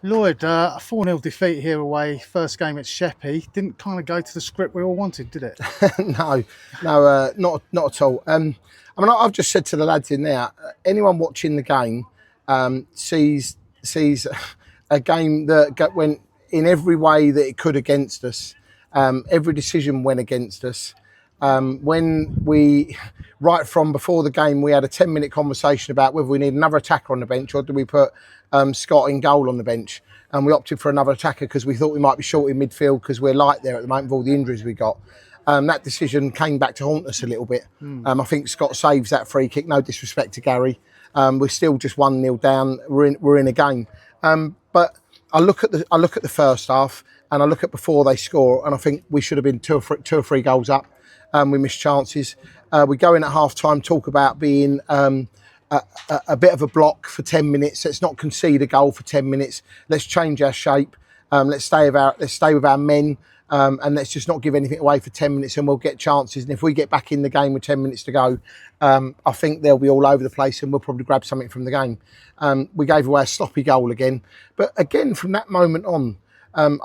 Lloyd, a 4-0 defeat here away, first game at Sheppey. Didn't kind of go to the script we all wanted, did it? No, not at all. I mean, I've just said to the lads in there, anyone watching the game sees a game that went in every way that it could against us. Every decision went against us. When we, right from before the game, we had a 10-minute conversation about whether we need another attacker on the bench or do we put Scott in goal on the bench. And we opted for another attacker because we thought we might be short in midfield because we're light there at the moment with all the injuries we got. That decision came back to haunt us a little bit. I think Scott saves that free kick. No disrespect to Gary. We're still just 1-0 down. We're in a game. But I look at the first half and I look at before they score, and I think we should have been two or three goals up. We missed chances. We go in at half time, talk about being a bit of a block for 10 minutes. Let's not concede a goal for 10 minutes. Let's change our shape. Let's stay with our men. And let's just not give anything away for 10 minutes and we'll get chances. And if we get back in the game with 10 minutes to go, I think they'll be all over the place and we'll probably grab something from the game. We gave away a sloppy goal again. But again, from that moment on, I'm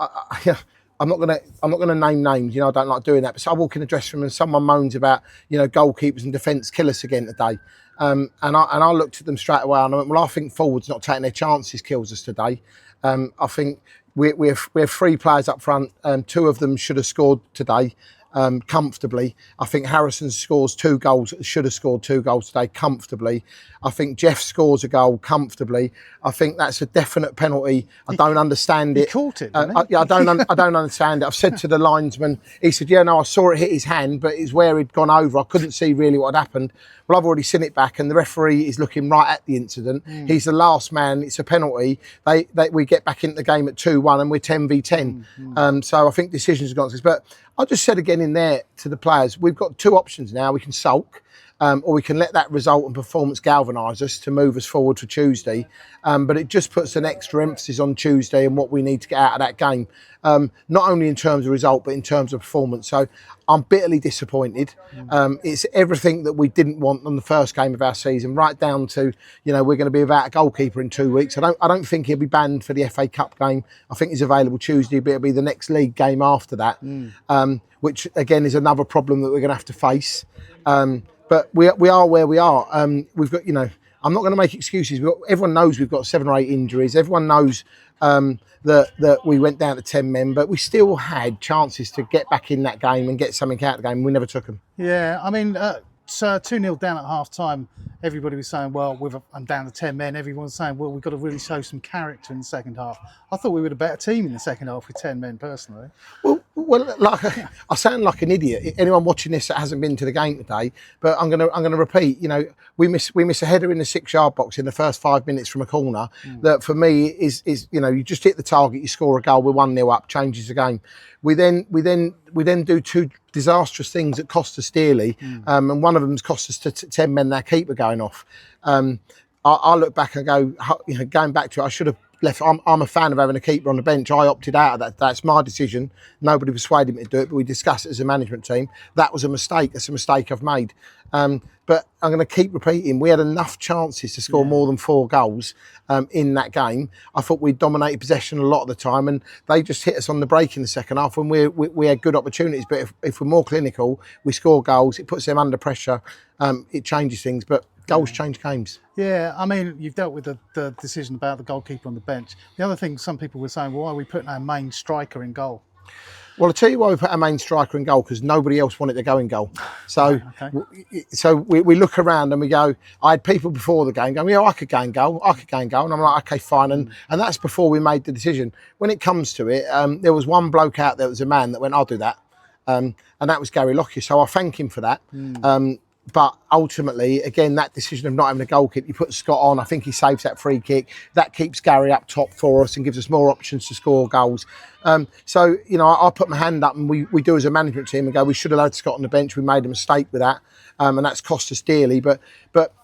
not gonna name names. I don't like doing that. But so I walk in the dressing room and someone moans about, goalkeepers and defence kill us again today. And I looked at them straight away and I went, well, I think forwards not taking their chances kills us today. I think we have three players up front. Two of them should have scored today comfortably. I think Harrison scores 2 goals, should have scored 2 goals today comfortably. I think Jeff scores a goal comfortably. I think that's a definite penalty. I don't understand it. He caught it, didn't he? I don't understand it. I've said to the linesman, he said, yeah, no, I saw it hit his hand, but it's where he'd gone over. I couldn't see really what had happened. Well, I've already seen it back and the referee is looking right at the incident. He's the last man. It's a penalty. We get back into the game at 2-1 and we're 10v10. So I think decisions have gone to this. But I just said again in there to the players, we've got 2 options now. We can sulk or we can let that result and performance galvanise us to move us forward for Tuesday. But it just puts an extra emphasis on Tuesday and what we need to get out of that game. Not only in terms of result, but in terms of performance. So I'm bitterly disappointed. It's everything that we didn't want on the first game of our season, right down to, we're going to be without a goalkeeper in 2 weeks. I don't think he'll be banned for the FA Cup game. I think he's available Tuesday, but it'll be the next league game after that, which again is another problem that we're going to have to face. But we are where we are. We've got, I'm not going to make excuses. Everyone knows we've got 7 or 8 injuries. Everyone knows that we went down to 10 men, but we still had chances to get back in that game and get something out of the game. We never took them. Yeah, I mean, so 2-0 down at half time, everybody was saying, well, I'm down to 10 men. Everyone was saying, well, we've got to really show some character in the second half. I thought we were a better team in the second half with 10 men, personally. Well, like I sound like an idiot. Anyone watching this that hasn't been to the game today, but I'm gonna repeat. We miss a header in the 6-yard box in the first 5 minutes from a corner. That for me is you just hit the target, you score a goal, we're 1-0 up, changes the game. We then do 2 disastrous things that cost us dearly, and one of them's cost us to 10 men. Their keeper going off. I look back and go, going back to it, I should have left. I'm a fan of having a keeper on the bench. I opted out of that. That's my decision. Nobody persuaded me to do it, but we discussed it as a management team. That was a mistake. That's a mistake I've made. But I'm going to keep repeating. We had enough chances to score more than 4 goals in that game. I thought we dominated possession a lot of the time, and they just hit us on the break in the second half when we had good opportunities. But if we're more clinical, we score goals. It puts them under pressure. It changes things. But goals change games. Yeah, I mean, you've dealt with the decision about the goalkeeper on the bench. The other thing, some people were saying, well, why are we putting our main striker in goal? Well, I'll tell you why we put our main striker in goal, because nobody else wanted to go in goal. So we look around and we go, I had people before the game going, I could go in goal. And I'm like, okay, fine. And that's before we made the decision. When it comes to it, there was one bloke out there that was a man that went, I'll do that. And that was Gary Lockyer. So I thank him for that. But ultimately, again, that decision of not having a goalkeeper, you put Scott on, I think he saves that free kick. That keeps Gary up top for us and gives us more options to score goals. So, I put my hand up and we do as a management team and go, we should have had Scott on the bench. We made a mistake with that. And that's cost us dearly. But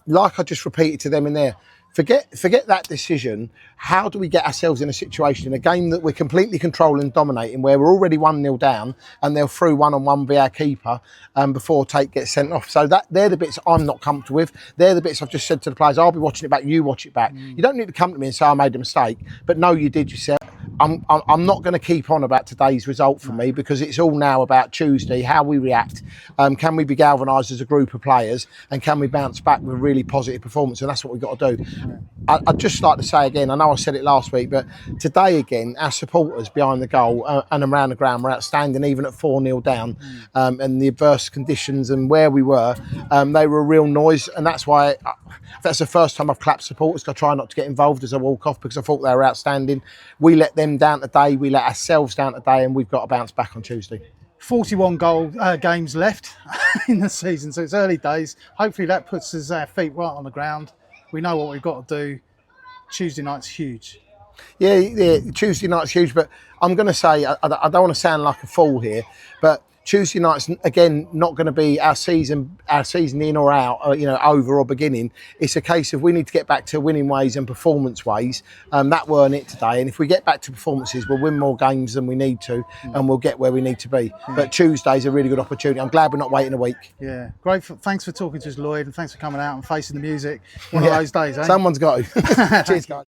like I just repeated to them in there, forget that decision. How do we get ourselves in a situation in a game that we're completely controlling and dominating, where we're already 1-0 down, and they'll through one-on-one be our keeper before Tate gets sent off? So they're the bits I'm not comfortable with. They're the bits I've just said to the players, I'll be watching it back, you watch it back. You don't need to come to me and say I made a mistake, but no, you did yourself. I'm not going to keep on about today's result for me, because it's all now about Tuesday, how we react. Can we be galvanised as a group of players, and can we bounce back with a really positive performance? And that's what we've got to do. I'd just like to say again, I know I said it last week, but today again, our supporters behind the goal and around the ground were outstanding, even at 4-0 down, and the adverse conditions and where we were, they were a real noise. And that's why that's the first time I've clapped supporters. I try not to get involved as I walk off, because I thought they were outstanding. We let them down today, we let ourselves down today, and we've got to bounce back on Tuesday. 41 games left in the season, so it's early days. Hopefully that puts us our feet right on the ground. We know what we've got to do. Tuesday night's huge. Yeah, Tuesday night's huge, but I'm going to say, I don't want to sound like a fool here, but Tuesday night's again not going to be our season in or out, over or beginning. It's a case of we need to get back to winning ways and performance ways. That weren't it today, and if we get back to performances, we'll win more games than we need to, and we'll get where we need to be. But Tuesday's a really good opportunity. I'm glad we're not waiting a week. Yeah, great. Thanks for talking to us, Lloyd, and thanks for coming out and facing the music. One of those days, eh? Someone's got to. Cheers, guys.